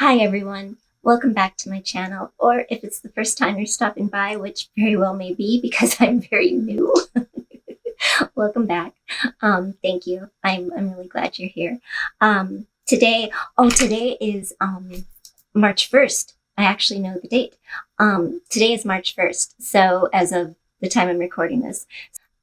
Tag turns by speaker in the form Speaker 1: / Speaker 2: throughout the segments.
Speaker 1: Hi everyone, welcome back to my channel, or if it's the first time you're stopping by, which very well may be because I'm very new, welcome back. Thank you. I'm really glad you're here. Today is March 1st. I actually know the date. Today is March 1st, so as of the time I'm recording this,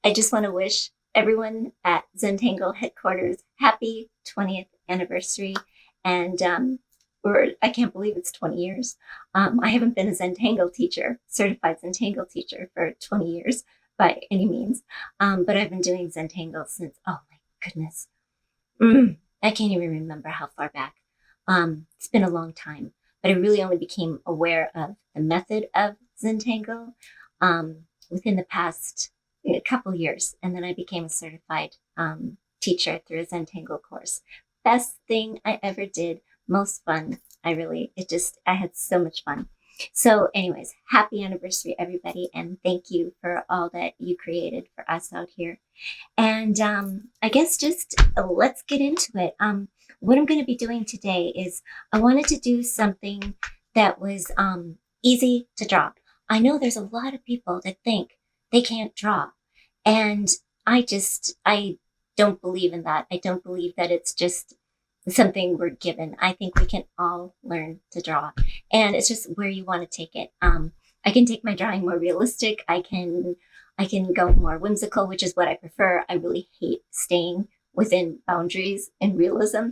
Speaker 1: I just want to wish everyone at Zentangle headquarters happy 20th anniversary, and or I can't believe it's 20 years. I haven't been a Zentangle teacher, certified Zentangle teacher for 20 years by any means. But I've been doing Zentangle since, oh my goodness. I can't even remember how far back. It's been a long time, but I really only became aware of the method of Zentangle within the past couple years. And then I became a certified teacher through a Zentangle course. Best thing I ever did. Most fun. I had so much fun. So anyways, happy anniversary, everybody. And thank you for all that you created for us out here. And I guess just let's get into it. What I'm going to be doing today is I wanted to do something that was easy to draw. I know there's a lot of people that think they can't draw. And I don't believe in that. I don't believe that it's just something we're given. I think we can all learn to draw, and it's just where you want to take it. I can take my drawing more realistic. I can go more whimsical, which is what I prefer. I really hate staying within boundaries and realism.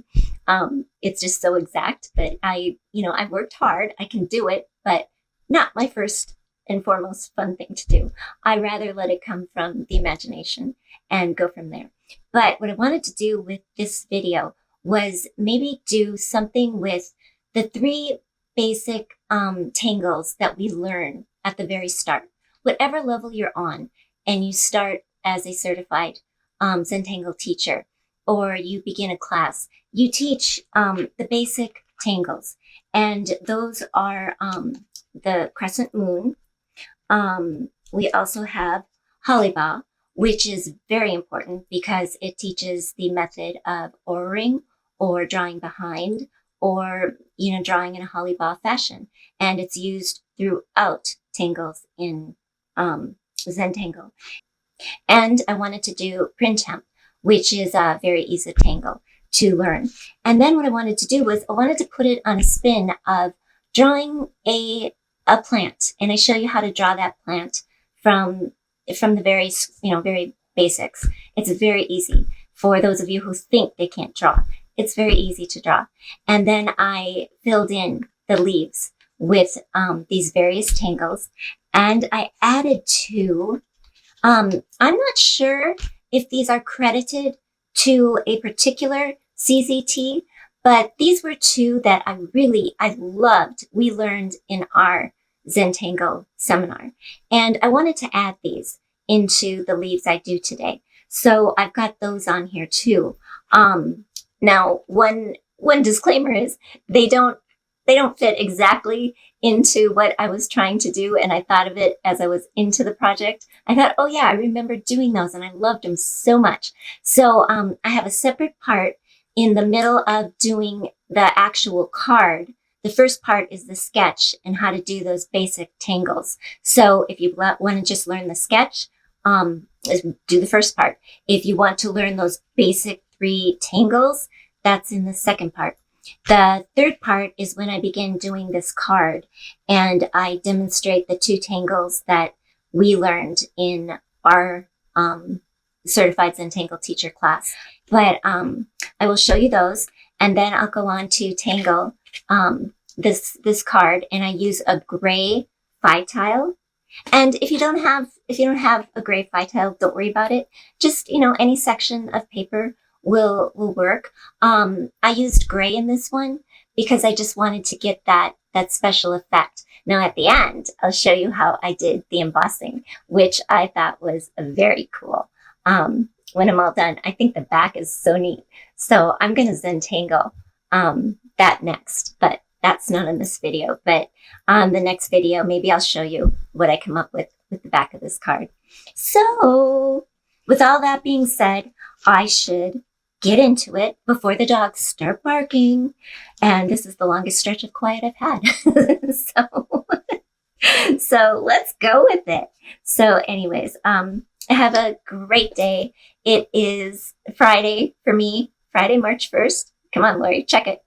Speaker 1: It's just so exact, but I've worked hard. I can do it, but not my first and foremost fun thing to do. I rather let it come from the imagination and go from there. But what I wanted to do with this video was maybe do something with the three basic tangles that we learn at the very start. Whatever level you're on, and you start as a certified Zentangle teacher, or you begin a class, you teach the basic tangles. And those are the Crescent moon. We also have Hollibaugh, which is very important because it teaches the method of ordering or drawing behind, or drawing in a Hollibaugh fashion, and it's used throughout tangles in Zentangle. And I wanted to do Printemps, which is a very easy tangle to learn. And then what I wanted to do was I wanted to put it on a spin of drawing a plant, and I show you how to draw that plant from the very basics. It's very easy for those of you who think they can't draw. It's very easy to draw. And then I filled in the leaves with these various tangles, and I added two. I'm not sure if these are credited to a particular CZT, but these were two that I loved. We learned in our Zentangle seminar, and I wanted to add these into the leaves I do today. So I've got those on here too. Now, one disclaimer is they don't fit exactly into what I was trying to do, and I thought of it as I was into the project. I thought, oh yeah, I remember doing those, and I loved them so much. So I have a separate part in the middle of doing the actual card. The first part is the sketch and how to do those basic tangles. So if you want to just learn the sketch, do the first part. If you want to learn those basic three tangles, that's in the second part. The third part is when I begin doing this card, and I demonstrate the two tangles that we learned in our certified Zentangle teacher class. But I will show you those, and then I'll go on to tangle this card, and I use a gray Phi Tile. And if you don't have a gray Phi Tile, don't worry about it. Just any section of paper will work. I used gray in this one because I just wanted to get that special effect. Now at the end, I'll show you how I did the embossing, which I thought was very cool. When I'm all done, I think the back is so neat. So I'm going to Zentangle that next, but that's not in this video. But on the next video, maybe I'll show you what I come up with the back of this card. So with all that being said, I should get into it before the dogs start barking. And this is the longest stretch of quiet I've had. So let's go with it. So anyways, have a great day. It is Friday for me, Friday, March 1st. Come on, Lorie, check it.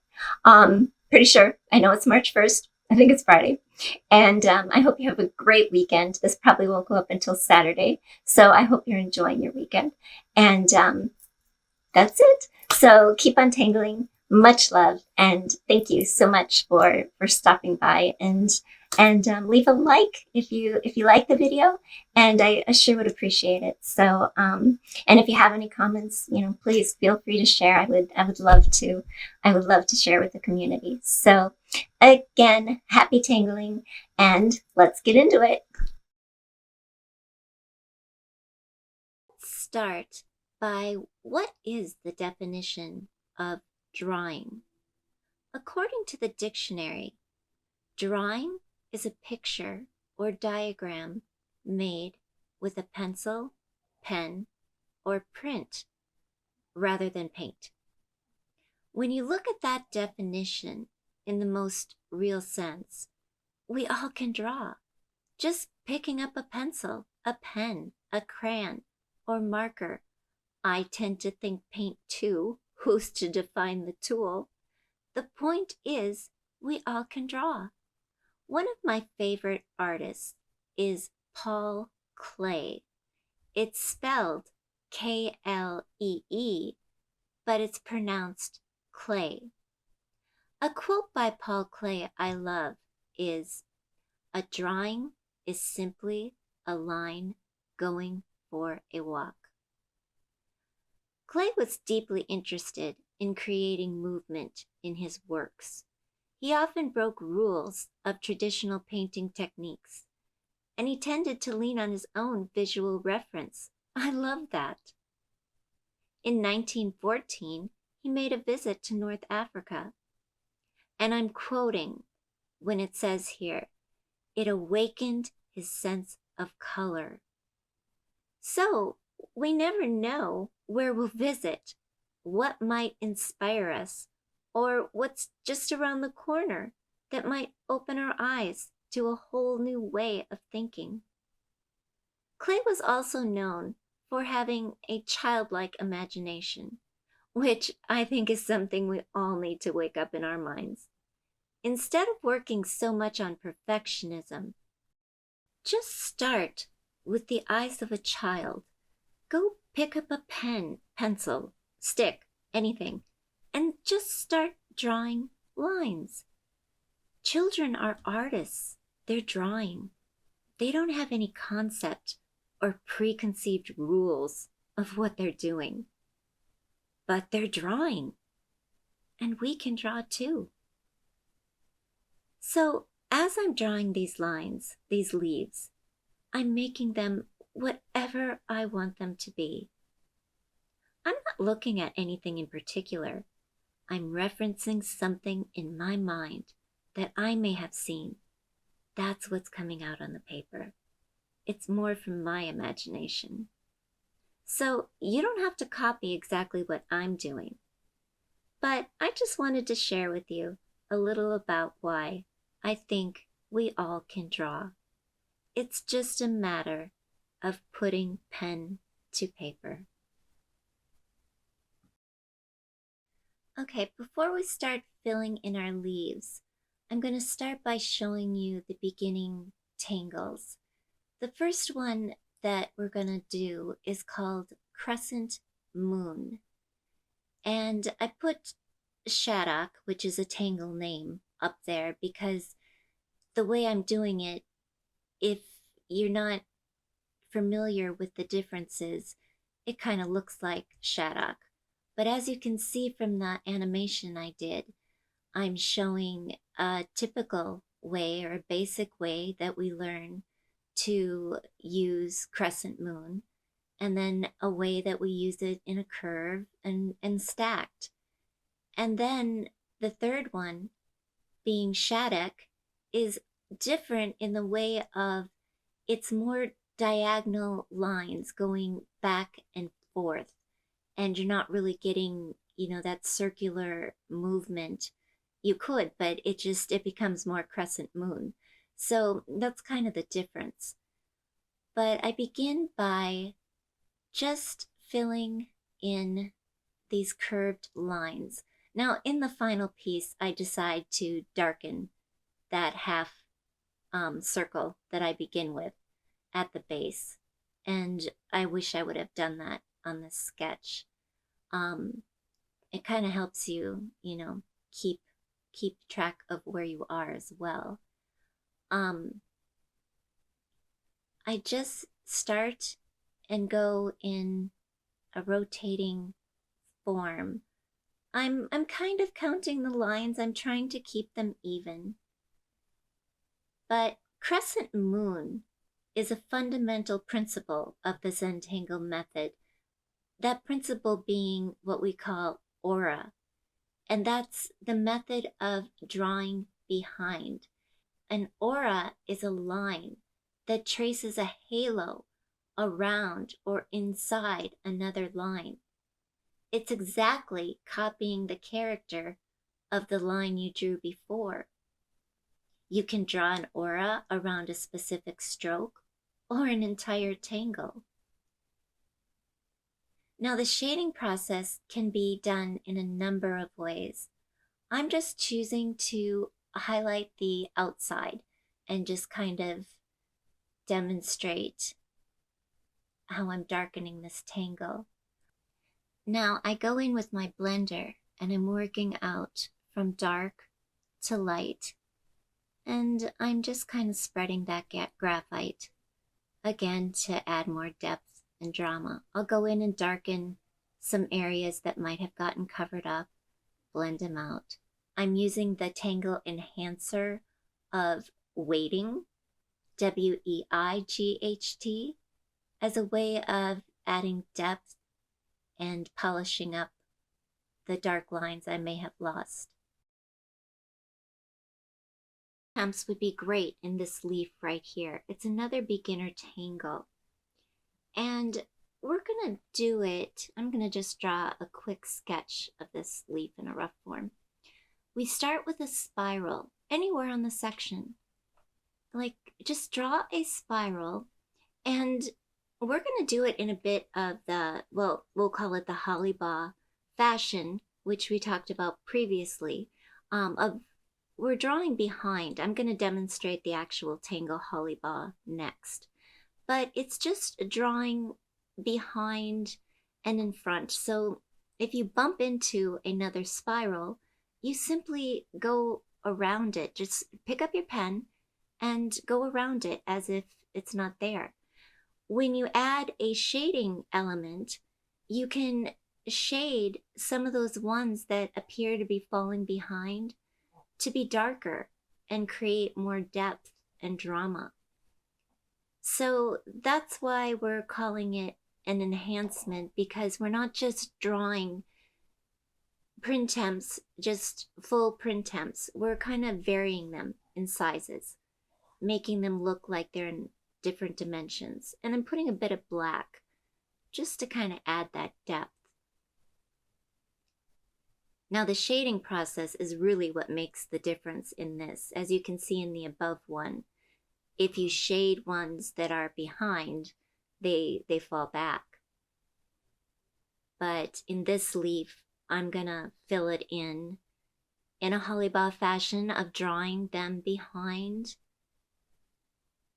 Speaker 1: Pretty sure. I know it's March 1st. I think it's Friday. And I hope you have a great weekend. This probably won't go up until Saturday. So I hope you're enjoying your weekend. And that's it. So keep on tangling. Much love, and thank you so much for stopping by, and leave a like if you like the video, and I sure would appreciate it. So and if you have any comments, please feel free to share. I would love to share with the community. So again, happy tangling, and let's get into it. Let's start by what is the definition of drawing? According to the dictionary, drawing is a picture or diagram made with a pencil, pen, or print rather than paint. When you look at that definition in the most real sense, we all can draw. Just picking up a pencil, a pen, a crayon, or marker. I tend to think paint too. Who's to define the tool? The point is, we all can draw. One of my favorite artists is Paul Klee. It's spelled Klee, but it's pronounced Clay. A quote by Paul Klee I love is, "A drawing is simply a line going for a walk." Klee was deeply interested in creating movement in his works. He often broke rules of traditional painting techniques, and he tended to lean on his own visual reference. I love that. In 1914, he made a visit to North Africa, and I'm quoting when it says here, "It awakened his sense of color." So we never know where we'll visit, what might inspire us, or what's just around the corner that might open our eyes to a whole new way of thinking. Klee was also known for having a childlike imagination, which I think is something we all need to wake up in our minds. Instead of working so much on perfectionism, just start with the eyes of a child. Go pick up a pen, pencil, stick, anything, and just start drawing lines. Children are artists. They're drawing. They don't have any concept or preconceived rules of what they're doing. But they're drawing. And we can draw too. So as I'm drawing these lines, these leaves, I'm making them whatever I want them to be. I'm not looking at anything in particular. I'm referencing something in my mind that I may have seen. That's what's coming out on the paper. It's more from my imagination. So you don't have to copy exactly what I'm doing. But I just wanted to share with you a little about why I think we all can draw. It's just a matter of putting pen to paper. Okay, before we start filling in our leaves, I'm going to start by showing you the beginning tangles. The first one that we're going to do is called Crescent Moon. And I put Shattuck, which is a Tangle name, up there because the way I'm doing it, if you're not familiar with the differences, it kind of looks like Shattuck. But as you can see from the animation I did, I'm showing a typical way or a basic way that we learn to use crescent moon, and then a way that we use it in a curve and stacked. And then the third one, being Shattuck, is different in the way of it's more diagonal lines going back and forth. and you're not really getting, that circular movement. You could, but it becomes more crescent moon. So that's kind of the difference. But I begin by just filling in these curved lines. Now, in the final piece, I decide to darken that half circle that I begin with at the base. And I wish I would have done that on this sketch. It kind of helps you, keep track of where you are as well. I just start and go in a rotating form. I'm kind of counting the lines. I'm trying to keep them even. But crescent moon is a fundamental principle of the Zentangle method. That principle being what we call aura. And that's the method of drawing behind. An aura is a line that traces a halo around or inside another line. It's exactly copying the character of the line you drew before. You can draw an aura around a specific stroke or an entire tangle. Now, the shading process can be done in a number of ways. I'm just choosing to highlight the outside and just kind of demonstrate how I'm darkening this tangle. Now I go in with my blender and I'm working out from dark to light, and I'm just kind of spreading that graphite again to add more depth and drama. I'll go in and darken some areas that might have gotten covered up, blend them out. I'm using the Tangle Enhancer of weighting, WEIGHT, as a way of adding depth and polishing up the dark lines I may have lost. Printemps would be great in this leaf right here. It's another beginner tangle. And we're gonna do it, I'm gonna just draw a quick sketch of this leaf in a rough form. We start with a spiral anywhere on the section. Like, just draw a spiral, and we're going to do it in a bit of the, well, we'll call it the Hollibaugh fashion, which we talked about previously. We're drawing behind. I'm going to demonstrate the actual Tangle Hollibaugh next. But it's just drawing behind and in front. So if you bump into another spiral, you simply go around it. Just pick up your pen and go around it as if it's not there. When you add a shading element, you can shade some of those ones that appear to be falling behind to be darker and create more depth and drama. So that's why we're calling it an enhancement, because we're not just drawing printemps, just full printemps. We're kind of varying them in sizes, making them look like they're in different dimensions. And I'm putting a bit of black just to kind of add that depth. Now the shading process is really what makes the difference in this. As you can see in the above one, if you shade ones that are behind, they fall back. But in this leaf, I'm gonna fill it in a Hollibaugh fashion of drawing them behind.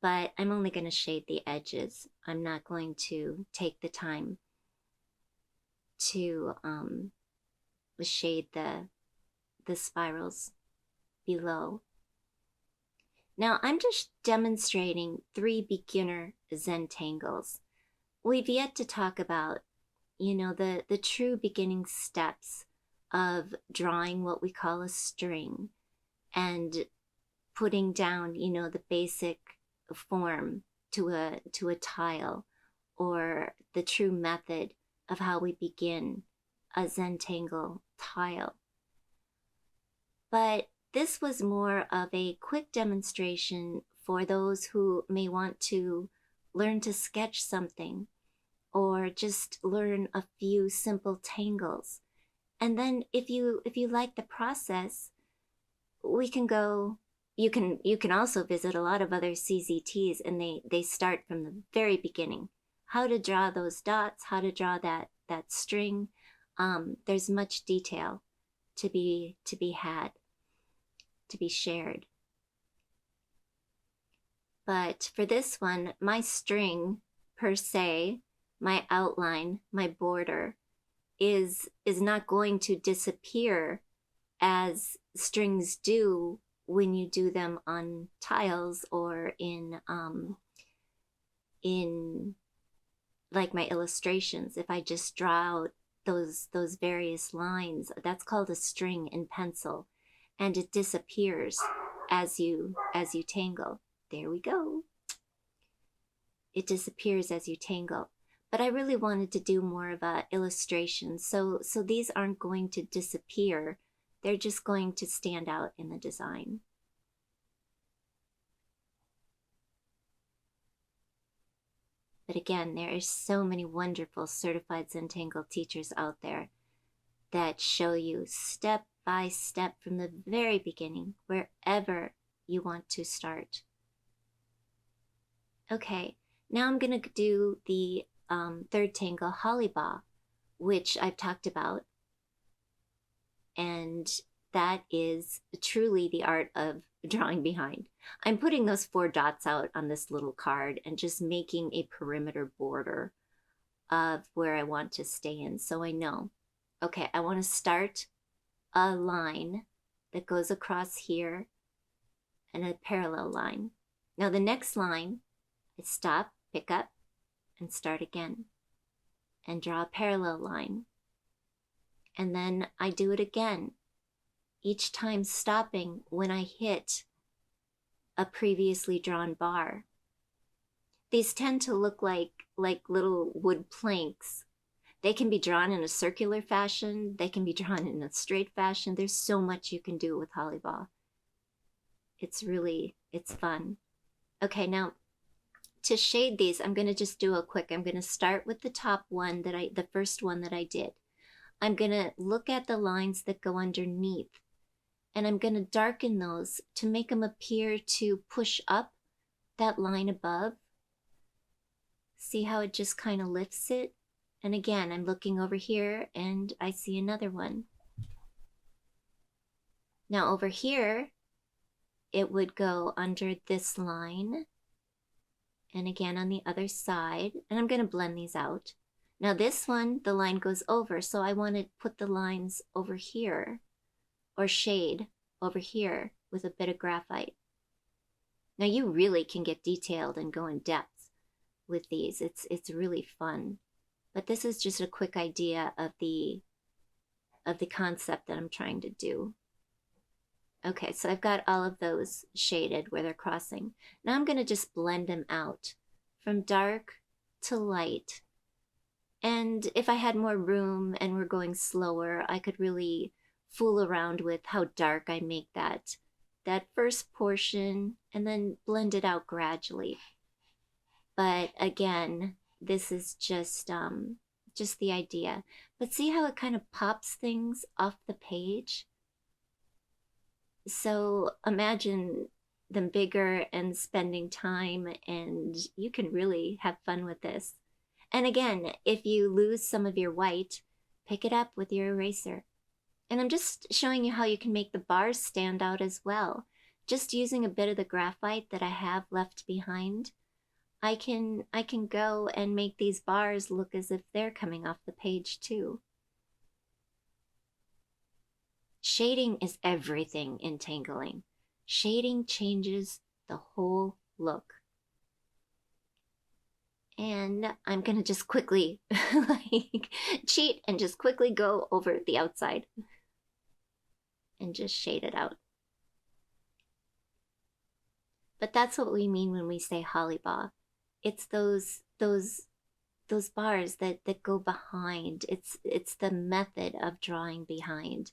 Speaker 1: But I'm only going to shade the edges. I'm not going to take the time to shade the spirals below. Now I'm just demonstrating 3 beginner Zentangles. We've yet to talk about, the true beginning steps of drawing what we call a string and putting down, the basic form to a tile, or the true method of how we begin a Zentangle tile. But this was more of a quick demonstration for those who may want to learn to sketch something, or just learn a few simple tangles. And then if you like the process, we can go, you can also visit a lot of other CZTs, and they start from the very beginning. How to draw those dots, how to draw that string. There's much detail to be had, to be shared. But for this one, my string per se, my outline, my border is not going to disappear as strings do when you do them on tiles or in like my illustrations. If I just draw out those various lines, that's called a string in pencil, and it disappears as you tangle. There we go. It disappears as you tangle. But I really wanted to do more of a illustration, so these aren't going to disappear. They're just going to stand out in the design. But again, there are so many wonderful certified Zentangle teachers out there that show you step by step from the very beginning, wherever you want to start. Okay, now I'm going to do the third tangle, Hollibaugh, which I've talked about. And that is truly the art of drawing behind. I'm putting those 4 dots out on this little card and just making a perimeter border of where I want to stay in. So I know, okay, I want to start a line that goes across here and a parallel line. Now the next line, I stop, pick up, and start again, and draw a parallel line. And then I do it again, each time stopping when I hit a previously drawn bar. These tend to look like little wood planks. They can be drawn in a circular fashion. They can be drawn in a straight fashion. There's so much you can do with Hollibaugh. It's fun. Okay, now to shade these, I'm going to just do a quick. I'm going to start with the top one, the first one that I did. I'm going to look at the lines that go underneath, and I'm going to darken those to make them appear to push up that line above. See how it just kind of lifts it? And again, I'm looking over here and I see another one. Now over here, it would go under this line, and again on the other side, and I'm going to blend these out. Now this one, the line goes over, so I want to put the lines over here, or shade over here with a bit of graphite. Now you really can get detailed and go in depth with these. It's really fun. But this is just a quick idea of the concept that I'm trying to do. Okay, so I've got all of those shaded where they're crossing. Now I'm going to just blend them out from dark to light. And if I had more room and we're going slower, I could really fool around with how dark I make that first portion and then blend it out gradually. But again, this is just the idea. But see how it kind of pops things off the page? So imagine them bigger and spending time, and you can really have fun with this. And again, if you lose some of your white, pick it up with your eraser. And I'm just showing you how you can make the bars stand out as well. Just using a bit of the graphite that I have left behind, I can go and make these bars look as if they're coming off the page too. Shading is everything in tangling. Shading changes the whole look. And I'm gonna just quickly cheat and just quickly go over the outside and just shade it out. But that's what we mean when we say Hollibaugh. It's those bars that go behind. It's the method of drawing behind.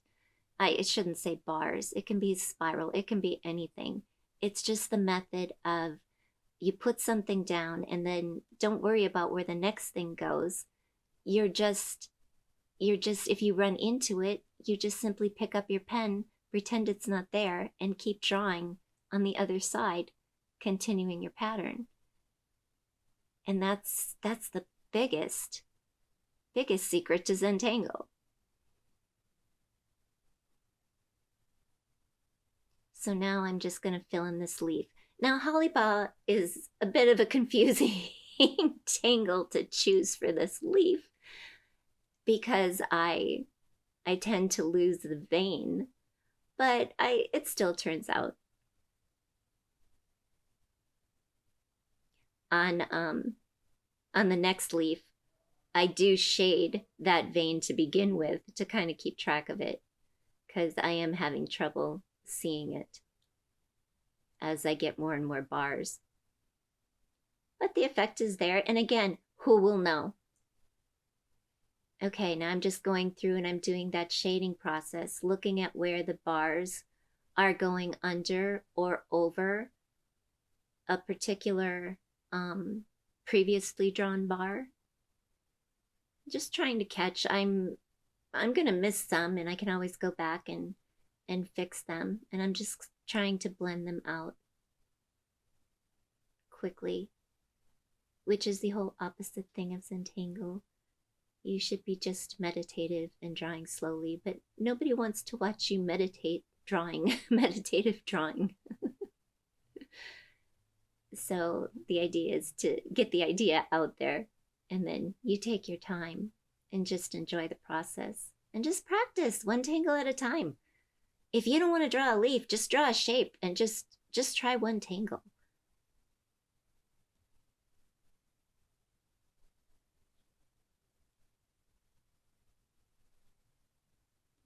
Speaker 1: I shouldn't say bars. It can be spiral. It can be anything. It's just the method of you put something down and then don't worry about where the next thing goes. You're just, if you run into it, you just simply pick up your pen, pretend it's not there, and keep drawing on the other side, continuing your pattern. And that's the biggest secret to Zentangle. So now I'm just going to fill in this leaf. Now, Hollibaugh is a bit of a confusing tangle to choose for this leaf because I tend to lose the vein, but it still turns out. On the next leaf, I do shade that vein to begin with to kind of keep track of it because I am having trouble seeing it as I get more and more bars. But the effect is there, and again, who will know? Okay, now I'm just going through and I'm doing that shading process, looking at where the bars are going under or over a particular previously drawn bar. Just trying to catch. I'm gonna miss some, and I can always go back and fix them, and I'm just trying to blend them out quickly, which is the whole opposite thing of Zentangle. You should be just meditative and drawing slowly, but nobody wants to watch you meditate drawing, meditative drawing. So the idea is to get the idea out there, and then you take your time and just enjoy the process and just practice one tangle at a time. If you don't want to draw a leaf, just draw a shape and just try one tangle.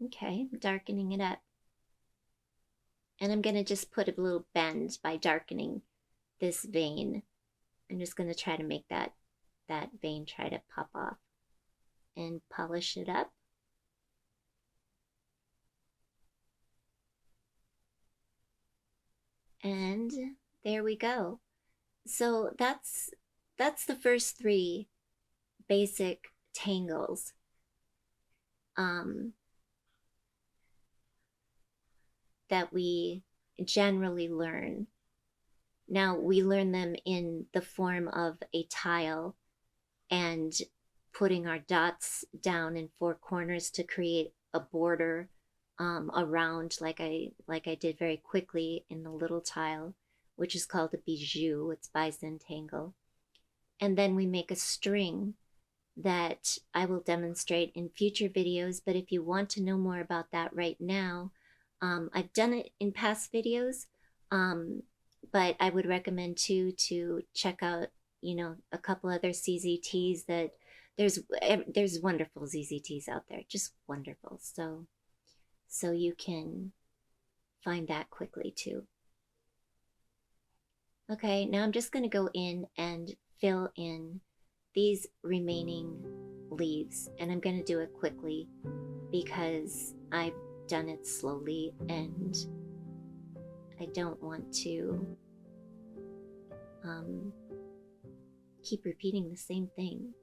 Speaker 1: Okay, darkening it up. And I'm going to just put a little bend by darkening this vein. I'm just going to try to make that vein try to pop off and polish it up. And there we go. So that's the first 3 basic tangles. That we generally learn. Now, we learn them in the form of a tile and putting our dots down in 4 corners to create a border around, like I did very quickly in the little tile, which is called a bijou. It's by Zentangle. And then we make a string that I will demonstrate in future videos, but if you want to know more about that right now, I've done it in past videos, but I would recommend too to check out, a couple other CZTs that there's wonderful ZZTs out there, just wonderful. So you can find that quickly too. Okay, now I'm just going to go in and fill in these remaining leaves, and I'm going to do it quickly because I've done it slowly and I don't want to keep repeating the same thing.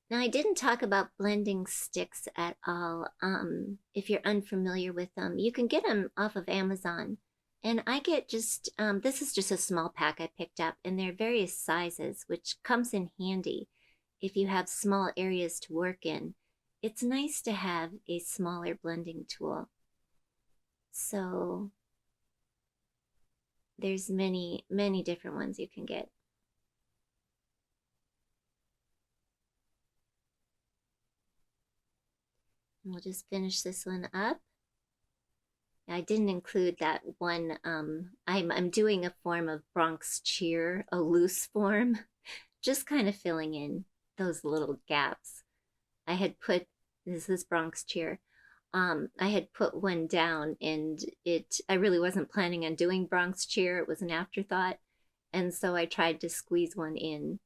Speaker 1: Now, I didn't talk about blending sticks at all. If you're unfamiliar with them, you can get them off of Amazon. And I get just, this is just a small pack I picked up, and they're various sizes, which comes in handy if you have small areas to work in. It's nice to have a smaller blending tool. So there's many, many different ones you can get. And we'll just finish this one up. I didn't include that one. I'm doing a form of Bronx cheer, a loose form, just kind of filling in those little gaps. I had put, this is Bronx cheer. I had put one down and I really wasn't planning on doing Bronx cheer. It was an afterthought. And so I tried to squeeze one in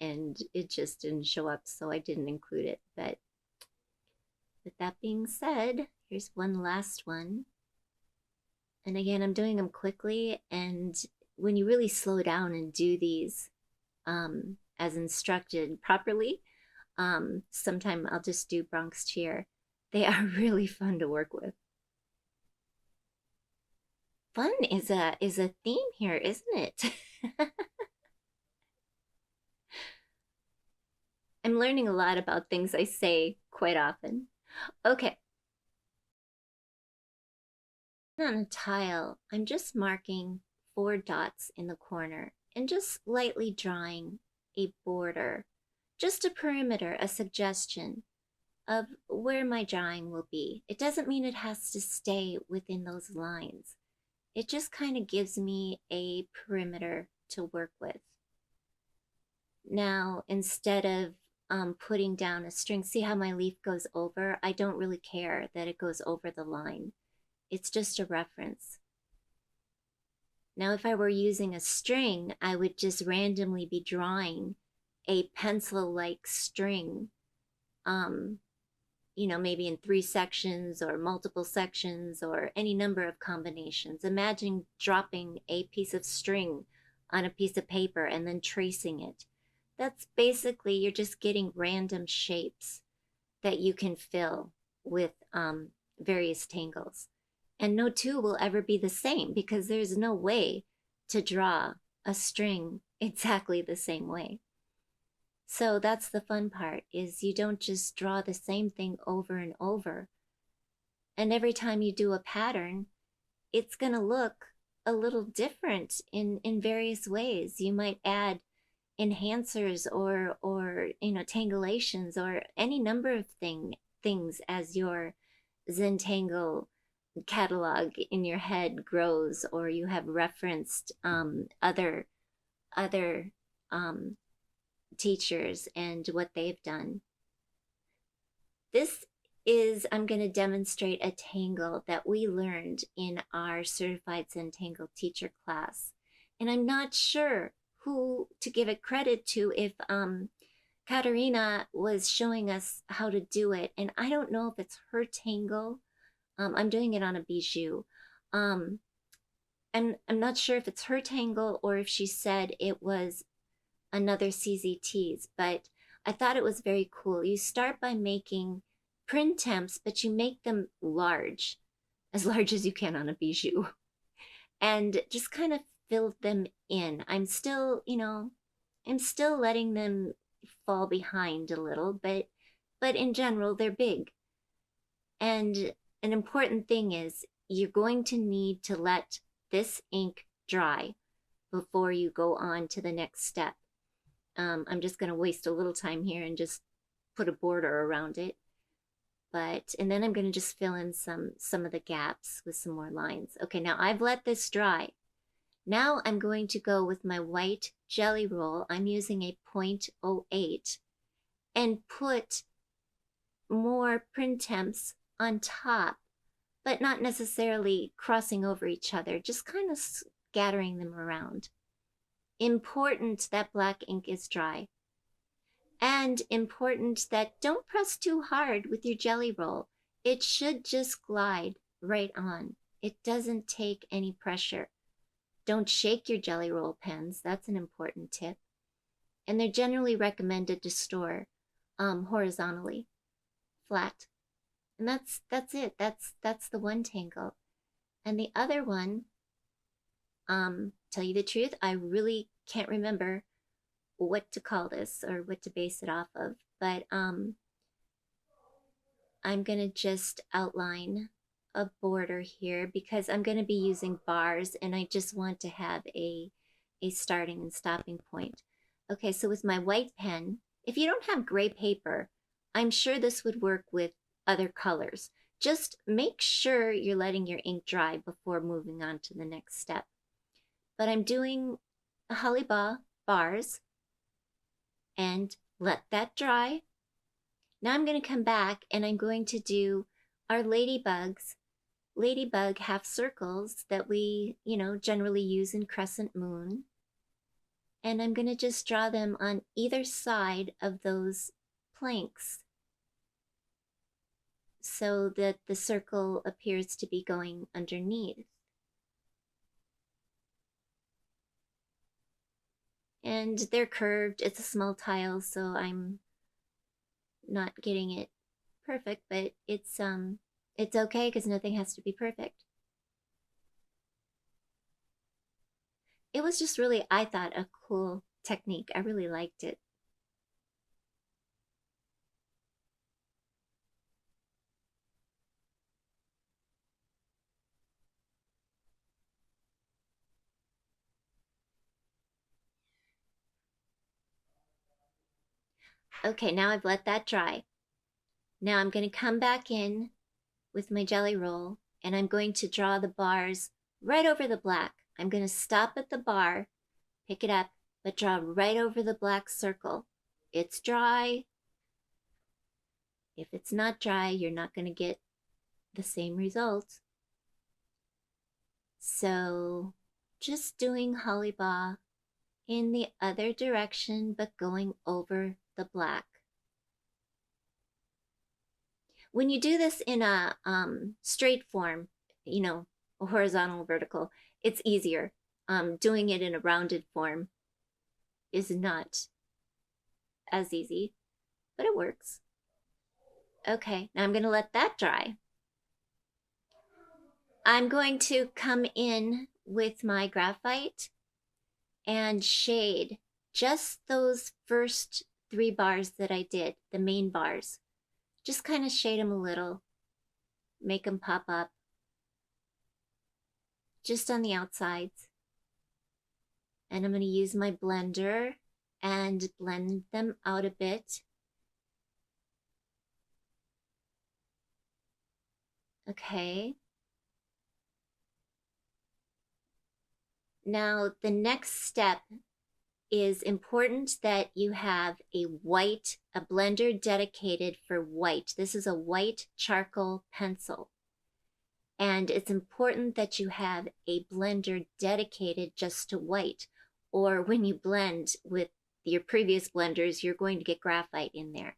Speaker 1: and it just didn't show up. So I didn't include it. But with that being said, here's one last one. And again, I'm doing them quickly. And when you really slow down and do these as instructed properly, sometime I'll just do Bronx cheer. They are really fun to work with. Fun is a theme here, isn't it? I'm learning a lot about things I say quite often. Okay. On a tile, I'm just marking 4 dots in the corner and just lightly drawing a border, just a perimeter, a suggestion of where my drawing will be. It doesn't mean it has to stay within those lines. It just kind of gives me a perimeter to work with. Now, instead of putting down a string, see how my leaf goes over? I don't really care that it goes over the line. It's just a reference. Now, if I were using a string, I would just randomly be drawing a pencil-like string, maybe in 3 sections or multiple sections or any number of combinations. Imagine dropping a piece of string on a piece of paper and then tracing it. That's basically, you're just getting random shapes that you can fill with various tangles. And no two will ever be the same because there's no way to draw a string exactly the same way. So that's the fun part, is you don't just draw the same thing over and over. And every time you do a pattern, it's going to look a little different in various ways. You might add enhancers or tangulations or any number of things as your Zentangle catalog in your head grows, or you have referenced other teachers and what they've done. This is, I'm going to demonstrate a tangle that we learned in our Certified Zentangle teacher class. And I'm not sure who to give it credit to, if Katerina was showing us how to do it. And I don't know if it's her tangle. I'm doing it on a bijou. And I'm not sure if it's her tangle or if she said it was another CZT's, but I thought it was very cool. You start by making Printemps, but you make them large, as large as you can on a bijou, and just kind of fill them in. I'm still letting them fall behind a little, but in general, they're big. And an important thing is you're going to need to let this ink dry before you go on to the next step. I'm just going to waste a little time here and just put a border around it. And then I'm going to just fill in some of the gaps with some more lines. Okay, now I've let this dry. Now I'm going to go with my white jelly roll. I'm using a 0.08 and put more Printemps on top, but not necessarily crossing over each other, just kind of scattering them around. Important that black ink is dry. And important that don't press too hard with your jelly roll. It should just glide right on. It doesn't take any pressure. Don't shake your jelly roll pens. That's an important tip. And they're generally recommended to store horizontally, flat. And that's it. That's the one tangle. And the other one, tell you the truth, I really can't remember what to call this or what to base it off of, but I'm gonna just outline a border here because I'm gonna be using bars and I just want to have a starting and stopping point. Okay, so with my white pen, if you don't have gray paper, I'm sure this would work with other colors. Just make sure you're letting your ink dry before moving on to the next step. But I'm doing Hollibaugh bars and let that dry. Now I'm going to come back and I'm going to do our ladybug half circles that we, generally use in Crescent Moon. And I'm going to just draw them on either side of those planks so that the circle appears to be going underneath. And they're curved. It's a small tile, so I'm not getting it perfect, but it's okay because nothing has to be perfect. It was just really, I thought, a cool technique. I really liked it. Okay, now I've let that dry. Now I'm going to come back in with my jelly roll and I'm going to draw the bars right over the black. I'm going to stop at the bar, pick it up, but draw right over the black circle. It's dry. If it's not dry, you're not going to get the same result. So just doing Hollibaugh in the other direction, but going over the black. When you do this in a straight form, a horizontal or vertical, it's easier. Doing it in a rounded form is not as easy, but it works. Okay, now I'm going to let that dry. I'm going to come in with my graphite and shade just those first 3 bars that I did, the main bars. Just kind of shade them a little, make them pop up just on the outsides. And I'm going to use my blender and blend them out a bit. Okay. Now the next step is important that you have a blender dedicated for white. This is a white charcoal pencil. And it's important that you have a blender dedicated just to white, or when you blend with your previous blenders, you're going to get graphite in there.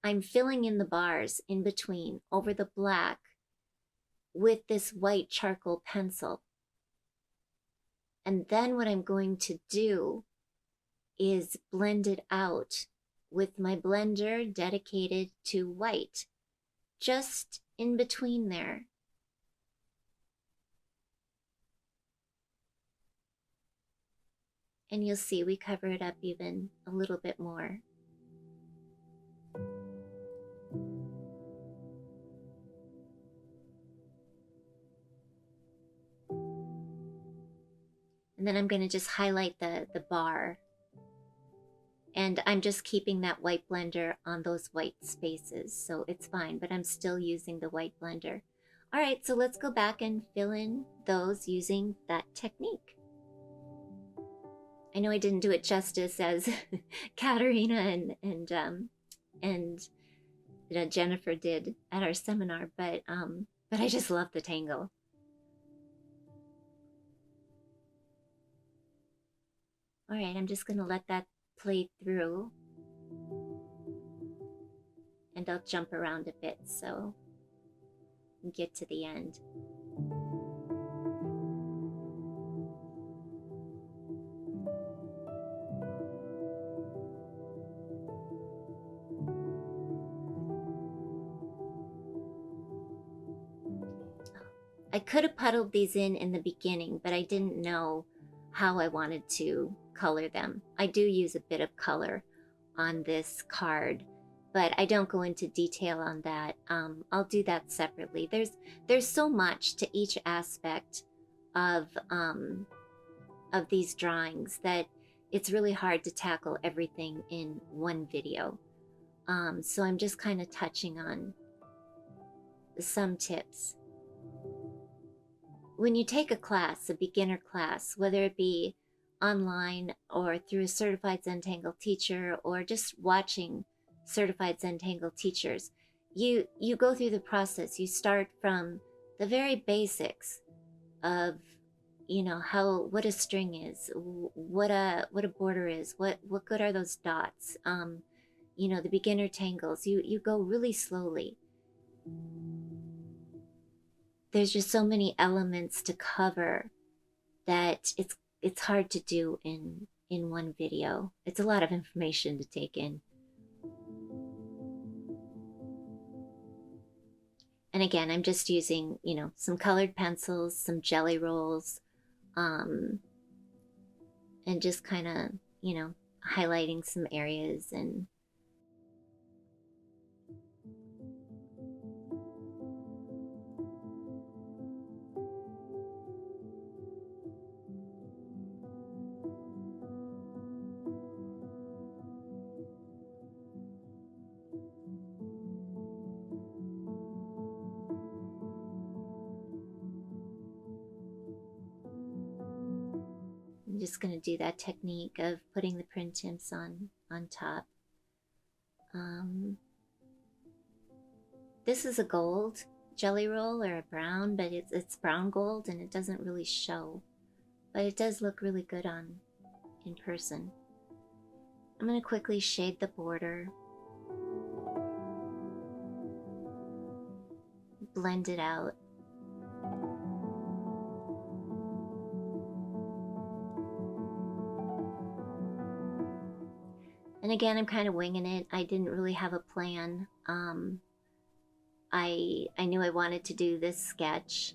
Speaker 1: I'm filling in the bars in between over the black with this white charcoal pencil. And then what I'm going to do is blend it out with my blender dedicated to white, just in between there. And you'll see we cover it up even a little bit more. And then I'm going to just highlight the bar. And I'm just keeping that white blender on those white spaces, so it's fine, but I'm still using the white blender. All right, so let's go back and fill in those using that technique. I know I didn't do it justice as Katerina and Jennifer did at our seminar, but I just love the tangle. All right, I'm just going to let that play through, and I'll jump around a bit so we get to the end. I could have puddled these in the beginning, but I didn't know how I wanted to color them. I do use a bit of color on this card, but I don't go into detail on that. I'll do that separately. There's so much to each aspect of these drawings that it's really hard to tackle everything in one video. So I'm just kind of touching on some tips. When you take a class, a beginner class, whether it be online or through a certified Zentangle teacher or just watching certified Zentangle teachers, you go through the process. You start from the very basics of, you know, what a string is, what a border is, what good are those dots, you know, the beginner tangles. You go really slowly. There's just so many elements to cover that it's hard to do in one video. It's a lot of information to take in. And again, I'm just using, you know, some colored pencils, some jelly rolls, and just kind of, you know, highlighting some areas. And I'm just going to do that technique of putting the Printemps on top. This is a gold jelly roll or a brown, but it's brown gold and it doesn't really show, but it does look really good in person. I'm going to quickly shade the border, blend it out. And again, I'm kind of winging it. I didn't really have a plan. I knew I wanted to do this sketch,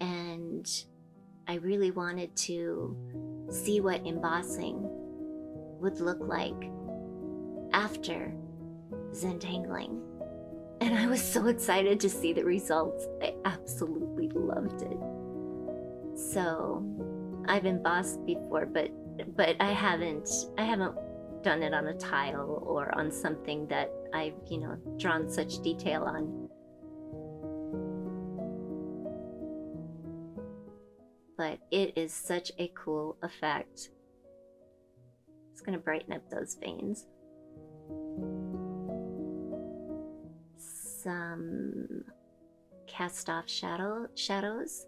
Speaker 1: and I really wanted to see what embossing would look like after Zentangling. And I was so excited to see the results. I absolutely loved it. So I've embossed before, but I haven't done it on a tile or on something that I've, you know, drawn such detail on. But it is such a cool effect. It's going to brighten up those veins. Some cast off shadows.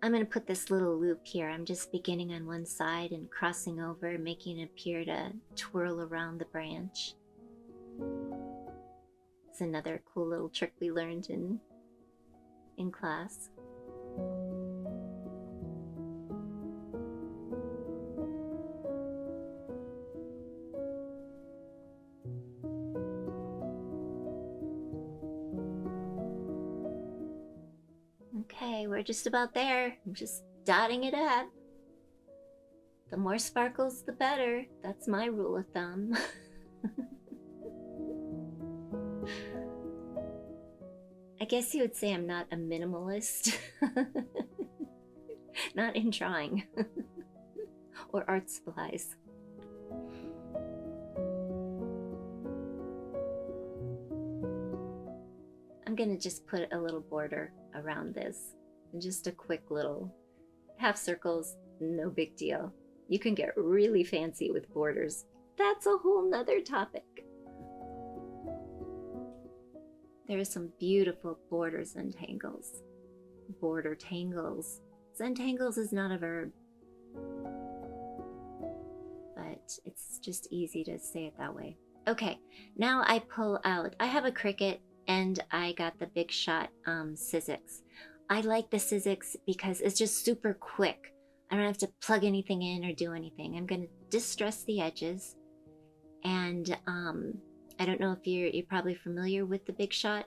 Speaker 1: I'm going to put this little loop here. I'm just beginning on one side and crossing over, making it appear to twirl around the branch. It's another cool little trick we learned in class. Okay, we're just about there. I'm just dotting it up. The more sparkles, the better. That's my rule of thumb. I guess you would say I'm not a minimalist. Not in drawing or art supplies. I'm gonna just put a little border around this. Just a quick little half circles, no big deal. You can get really fancy with borders. That's a whole nother topic. There are some beautiful border zentangles. Border tangles. Zentangles is not a verb, but it's just easy to say it that way. Okay, now I pull out, I have a Cricut and I got the Big Shot Sizzix. I like the Sizzix because it's just super quick. I don't have to plug anything in or do anything. I'm gonna distress the edges, and I don't know if you're probably familiar with the Big Shot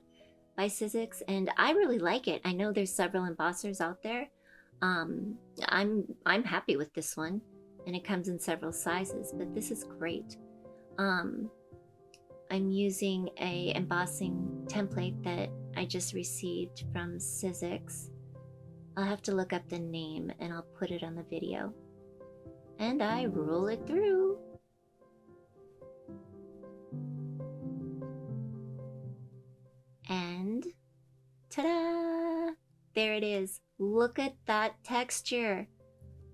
Speaker 1: by Sizzix, and I really like it. I know there's several embossers out there. I'm happy with this one, and it comes in several sizes, but this is great. I'm using a embossing template that I just received from Sizzix. I'll have to look up the name and I'll put it on the video. And I roll it through. And ta-da! There it is. Look at that texture.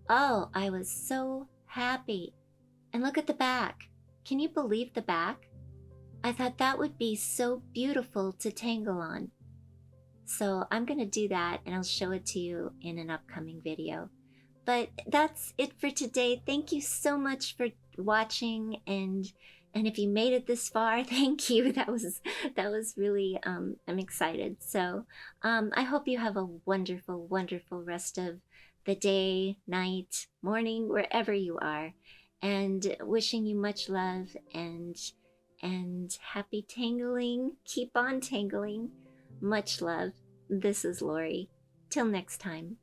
Speaker 1: Oh, I was so happy. And look at the back. Can you believe the back? I thought that would be so beautiful to tangle on. So I'm going to do that and I'll show it to you in an upcoming video. But that's it for today. Thank you so much for watching, and if you made it this far, thank you. That was really I'm excited. So I hope you have a wonderful, wonderful rest of the day, night, morning, wherever you are, and wishing you much love and happy tangling. Keep on tangling. Much love. This is Lorie. Till next time.